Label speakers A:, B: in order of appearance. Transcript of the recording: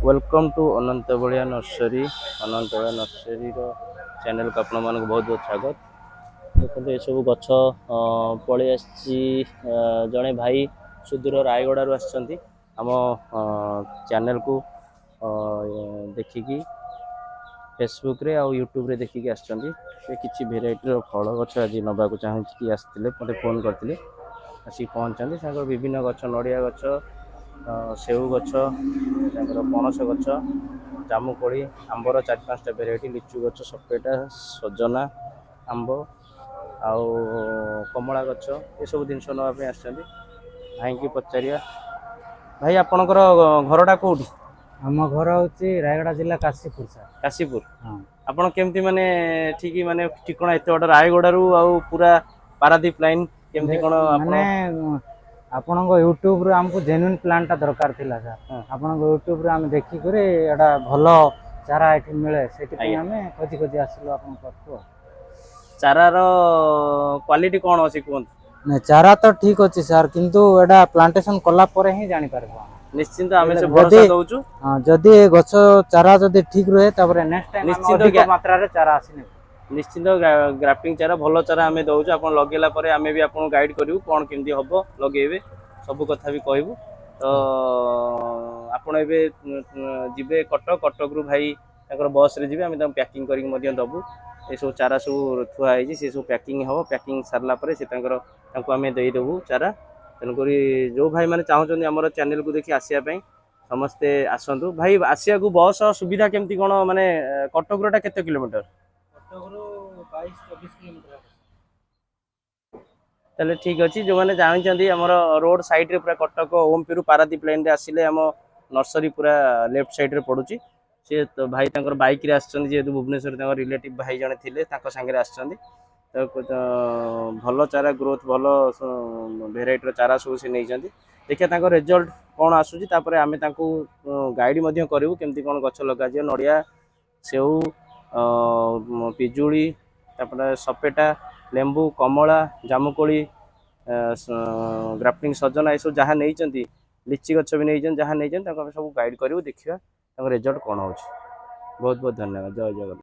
A: Welcome to Ananta Balia nursery. Ananta Balia nursery channel को आपण मानक बहुत बहुत स्वागत। देखते ये सब गछ पलि आसी जड़े भाई सुदूर रायगड़ू आम चैनल को देखिकी फेसबुक रे आ यूट्यूब रे देखिकी आछंती। किसी भेराइटी फल गछ आज नवा को चाहूँगी आसते मत फोन करते आसिक पहुँचती विभिन्न गछ नड़िया गछ सेऊ गछ पणस गछ जामुकोली आंबर 4-5टा भेराइटी लिचु गछ सपेटा सजना आंब आउ कमला गछ ये सब जिनस नापी आसछंती। भाई की पचारिया भाई आपणकर घरटा कोठी?
B: आम घर हूँ रायगड़ा जिला काशीपुर सर।
A: काशीपुर।
B: हाँ
A: आपण केमती माने ठीक माने ठिकଣା एत बड़ रायगड़ारू आउ पूरा पारादीप लाइन केमती कोन
B: माने आपण यूट्यूब रे हमको जेन्युइन प्लांट टा दरकार थिला सर। आपण यूट्यूब रे हम देखि करे एडा भलो चारा एठी मिले सेठी पे हमें खोजी खोजी आसलो आपण करतो।
A: चारा रो क्वालिटी कोन अछि कोन?
B: ने चारा तो ठीक अछि सर किंतु एडा प्लांटेशन कला परे ही जानि परबो।
A: निश्चिंत आमे से भरोसा दउचु।
B: हां जदी गछ चारा जदी ठीक रहे तबरे नेक्स्ट टाइम
A: निश्चिंत
B: अधिक मात्रा रे चारा आसीने।
A: निश्चिंत ग्राफ्टिंग चारा भलो चारा आमे दउचु। आपण लगेला परे आमे भी आपण गाइड करिवु कोन केमती हबो लगेबे सब कथा भी कहबु। तो आपण एबे जिबे कटक रु भाई ताकर बस रे जिबे आमे त पैकिंग करिक मदिय दबु। ए सब चारा सब थुआ आइछि से सब पैकिंग हबो। पैकिंग सरला परे से तांकर तांको आमे देई देबु चारा। तनकरी जो भाई माने चाहउछन हमर चैनल को देखि आसिया पई समस्ते आसंतु। भाई आसिया को बस सुविधा केमती कोन माने कटक रोटा केते किलोमीटर?
B: कटक रु 22-24 किलोमीटर।
A: ताले ठीक अछि जो माने जानिचंदी हमर रोड साइड रे पूरा कटक ओमपीरु पारादीप लाइन रे आसिले हम नर्सरी पूरा लेफ्ट साइड रे पडुची। से तो भाई तांकर बाइक रे आछन जे भुवनेश्वर तांकर रिलेटिव भाई जने थिले तांको संगे रे आछन। तो भलो चारा ग्रोथ भलो भेराइटी चारा सब से नहीं जंदी। देखिए तांको रिजल्ट कोन आसुची तापरे आमे तांको गाइड मध्य करिवु केमती कोन गछ लगा जे नडिया सेऊ पिजुली तापरे सपेटा लेंबू कमला जामुकोली ग्राफ्टिंग सजना ये सब जहाँ नहीं लिची गछ भी नहीं जहाँ नहीं सब गाइड करूँ देखिए रिजल्ट कौन हो। बहुत बहुत धन्यवाद। जय जगन्नाथ।